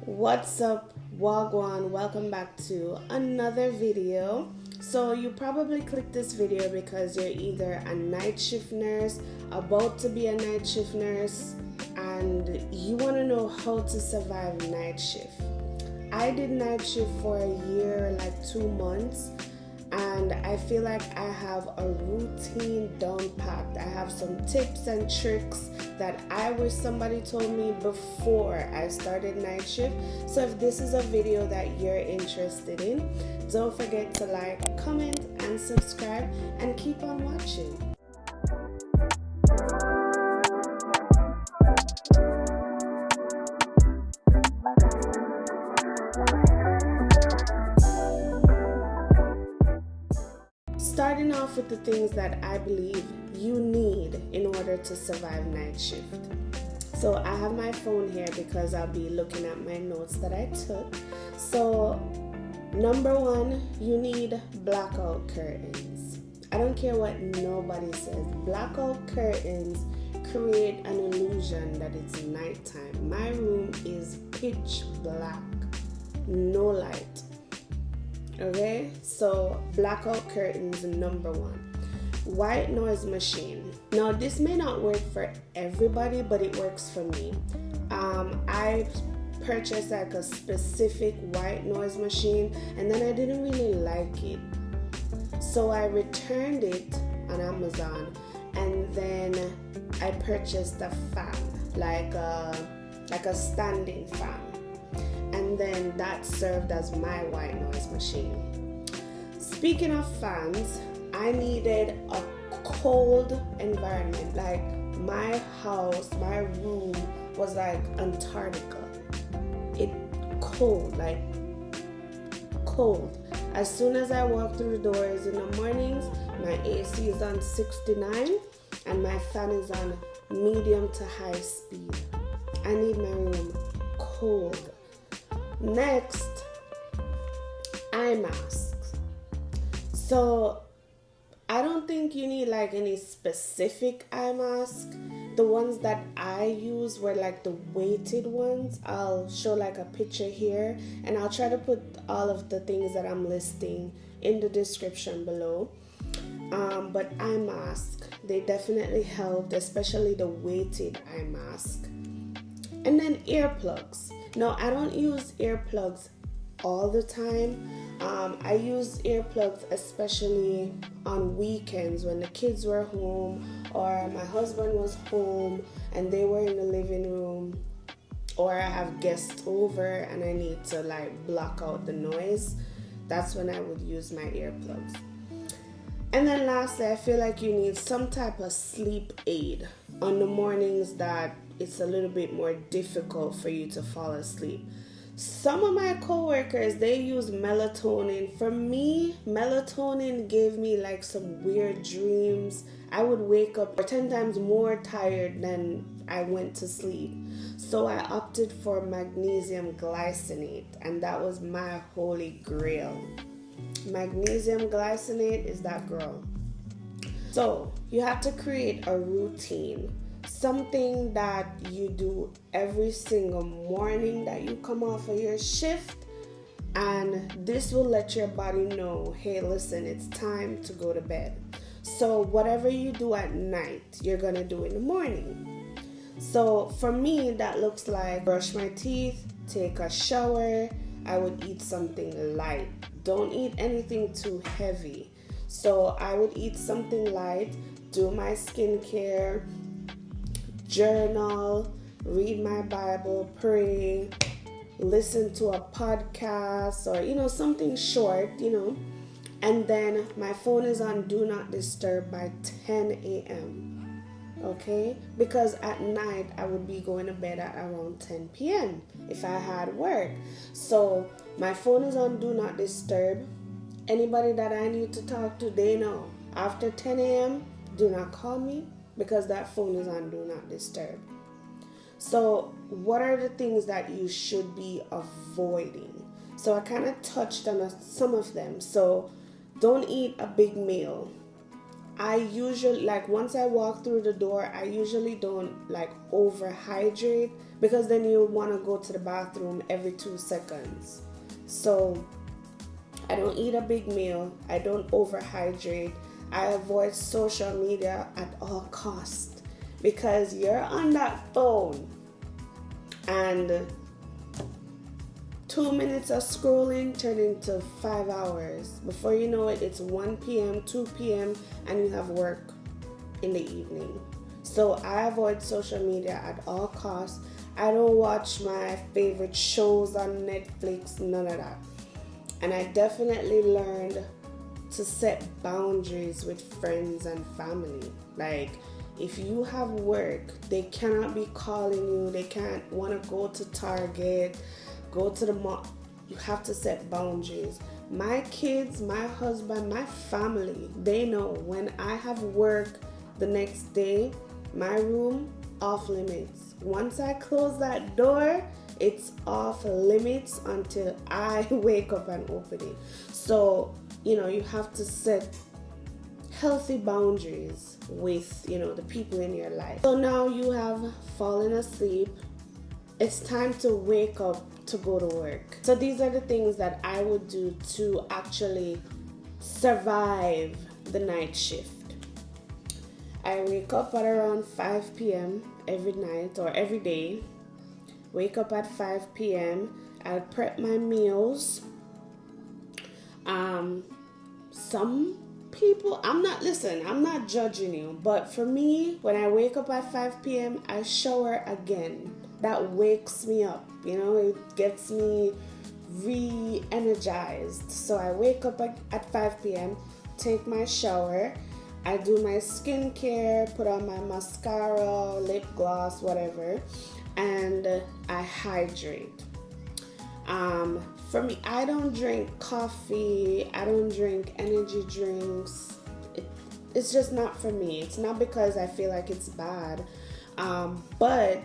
What's up, Wagwan? Welcome back to another video. So you probably clicked this video because you're either a night shift nurse, about to be a night shift nurse, and you want to know how to survive night shift. I did night shift for a year, like 2 months, and I feel like I have a routine down packed. I have some tips and tricks that I wish somebody told me before I started night shift. So if this is a video that you're interested in, don't forget to like, comment, and subscribe, and keep on watching. Starting off with the things that I believe you need in order to survive night shift. So I have my phone here because I'll be looking at my notes that I took. So number one, you need blackout curtains. I don't care what nobody says. Blackout curtains create an illusion that it's nighttime. My room is pitch black, no light. Okay, so blackout curtains, number one. White noise machine. Now this may not work for everybody, but it works for me. I purchased like a specific white noise machine, and then I didn't really like it, so I returned it on Amazon, and then I purchased a fan, like a standing fan. And then that served as my white noise machine. Speaking of fans, I needed a cold environment. Like my house, my room was like Antarctica. It cold, like cold. As soon as I walk through the doors in the mornings, my AC is on 69 and my fan is on medium to high speed. I need my room cold. Next, eye masks. So I don't think you need like any specific eye mask. The ones that I use were like the weighted ones. I'll show like a picture here, and I'll try to put all of the things that I'm listing in the description below. But eye mask, they definitely helped, especially the weighted eye mask. And then earplugs. No, I don't use earplugs all the time. I use earplugs especially on weekends when the kids were home or my husband was home and they were in the living room, or I have guests over and I need to like block out the noise. That's when I would use my earplugs. And then lastly, I feel like you need some type of sleep aid on the mornings that it's a little bit more difficult for you to fall asleep. Some of my coworkers, they use melatonin. For me, melatonin gave me like some weird dreams. I would wake up 10 times more tired than I went to sleep. So I opted for magnesium glycinate, and that was my holy grail. Magnesium glycinate is that girl. So you have to create a routine, something that you do every single morning that you come off of your shift, and this will let your body know, hey, listen, it's time to go to bed. So whatever you do at night, you're gonna do in the morning. So for me, that looks like brush my teeth, take a shower. I would eat something light. Don't eat anything too heavy. So I would eat something light, do my skincare, journal, read my Bible, pray, listen to a podcast or, something short, And then my phone is on Do Not Disturb by 10 a.m. Okay? Because at night I would be going to bed at around 10 p.m. if I had work. So my phone is on Do Not Disturb. Anybody that I need to talk to, they know. After 10 a.m., do not call me because that phone is on Do Not Disturb. So what are the things that you should be avoiding? So I kind of touched on some of them. So don't eat a big meal. I usually, once I walk through the door, I usually don't overhydrate because then you want to go to the bathroom every 2 seconds. So I don't eat a big meal. I don't overhydrate. I avoid social media at all costs, because you're on that phone and 2 minutes of scrolling turn into 5 hours. Before you know it, it's 1 p.m., 2 p.m., and you have work in the evening. So I avoid social media at all costs. I don't watch my favorite shows on Netflix, none of that. And I definitely learned to set boundaries with friends and family. Like, if you have work, they cannot be calling you. They can't want to go to Target, go to the mall. You have to set boundaries. My kids, my husband, my family, they know when I have work the next day, my room, off limits. Once I close that door, it's off limits until I wake up and open it. So, you have to set healthy boundaries with, the people in your life. So now you have fallen asleep. It's time to wake up to go to work. So these are the things that I would do to actually survive the night shift. I wake up at around 5 p.m. every night or every day. Wake up at 5 p.m. I'll prep my meals. Some people, I'm not judging you, but for me, when I wake up at 5 p.m., I shower again. That wakes me up, it gets me re-energized. So I wake up at 5 p.m., take my shower, I do my skincare, put on my mascara, lip gloss, whatever, and I hydrate. For me, I don't drink coffee, I don't drink energy drinks. It's just not for me. It's not because I feel like it's bad, but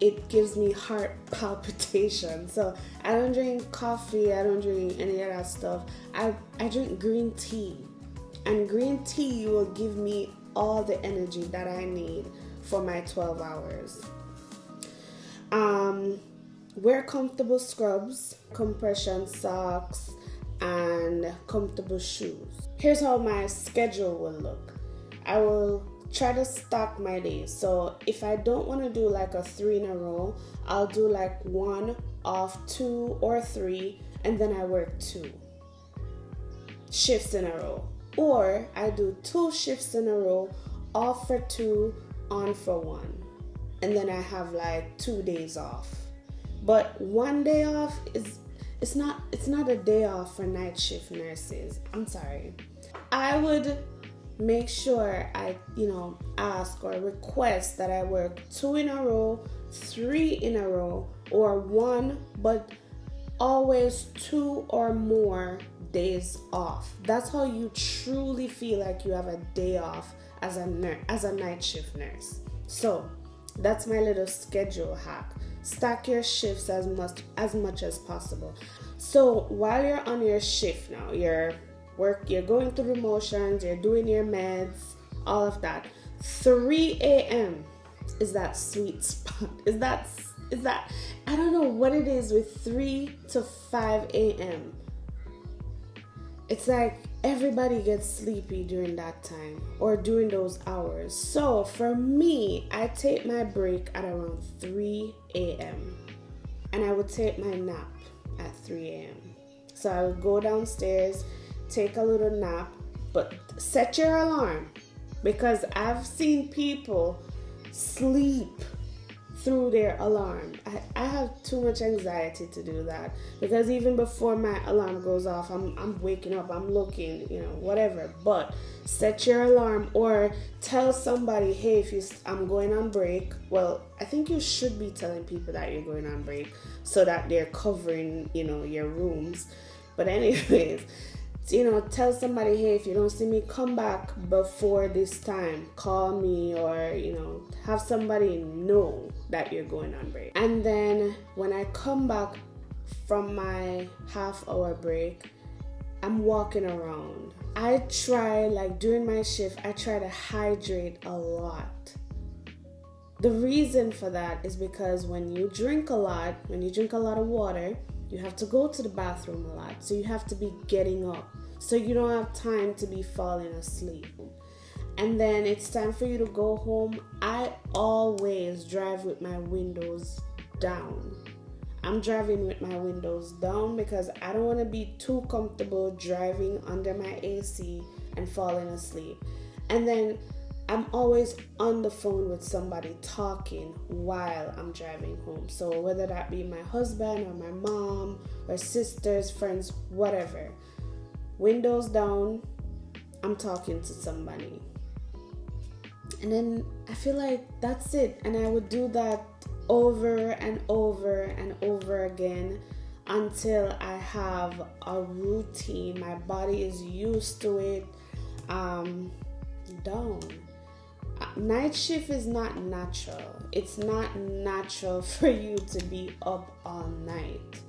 it gives me heart palpitations. So I don't drink coffee, I don't drink any of that stuff. I drink green tea. And green tea will give me all the energy that I need for my 12 hours. Wear comfortable scrubs, compression socks, and comfortable shoes. Here's how my schedule will look. I will try to stack my days. So if I don't want to do like a 3 in a row, I'll do like 1 off 2 or 3, and then I work 2 shifts in a row. Or I do 2 shifts in a row, off for 2, on for 1. And then I have like 2 days off. But 1 day off it's not a day off for night shift nurses. I'm sorry. I would make sure I, ask or request that I work 2 in a row, 3 in a row, or 1, but always 2 or more days off. That's how you truly feel like you have a day off as a night shift nurse. So that's my little schedule hack. Stack your shifts as much as possible. So while you're on your shift now, you're going through the motions, you're doing your meds, all of that. 3 a.m. is that sweet spot. Is that I don't know what it is with 3 to 5 a.m. It's like everybody gets sleepy during that time or during those hours. So for me, I take my break at around 3 a.m. and I would take my nap at 3 a.m. So I would go downstairs, take a little nap, but set your alarm, because I've seen people sleep through their alarm. I have too much anxiety to do that, because even before my alarm goes off, I'm waking up, I'm looking, whatever. But set your alarm, or tell somebody, hey, I'm going on break. Well, I think you should be telling people that you're going on break so that they're covering, your rooms. But anyways, tell somebody, hey, if you don't see me come back before this time, call me, or, have somebody know that you're going on break. And then when I come back from my half-hour break, I'm walking around. I try, during my shift, I try to hydrate a lot. The reason for that is because when you drink a lot of water, you have to go to the bathroom a lot. So you have to be getting up. So you don't have time to be falling asleep. And then it's time for you to go home. I always drive with my windows down. I'm driving with my windows down because I don't want to be too comfortable driving under my AC and falling asleep. And then I'm always on the phone with somebody talking while I'm driving home. So whether that be my husband or my mom or sisters, friends, whatever. Windows down, I'm talking to somebody. And then I feel like that's it. And I would do that over and over and over again until I have a routine. My body is used to it. Down. Night shift is not natural. It's not natural for you to be up all night,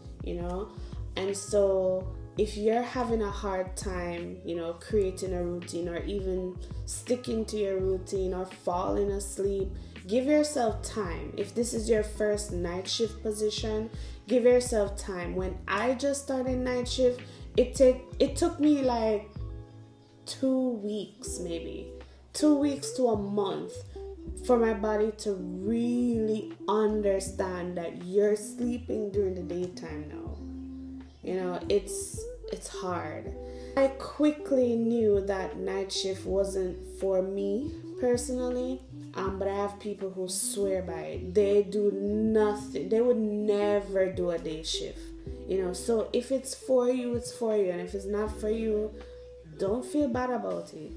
And so if you're having a hard time, creating a routine or even sticking to your routine or falling asleep, give yourself time. If this is your first night shift position, give yourself time. When I just started night shift, it took me like 2 weeks, maybe 2 weeks to a month for my body to really understand that you're sleeping during the daytime now. It's hard. I quickly knew that night shift wasn't for me personally, but I have people who swear by it. They do nothing. They would never do a day shift. So if it's for you, it's for you. And if it's not for you, don't feel bad about it.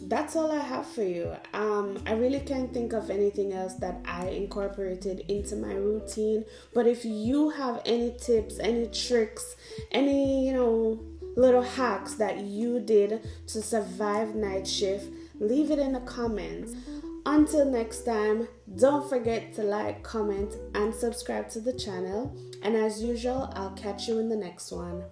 That's all I have for you. I really can't think of anything else that I incorporated into my routine. But if you have any tips, any tricks, any, little hacks that you did to survive night shift, leave it in the comments. Until next time, don't forget to like, comment, and subscribe to the channel. And as usual, I'll catch you in the next one.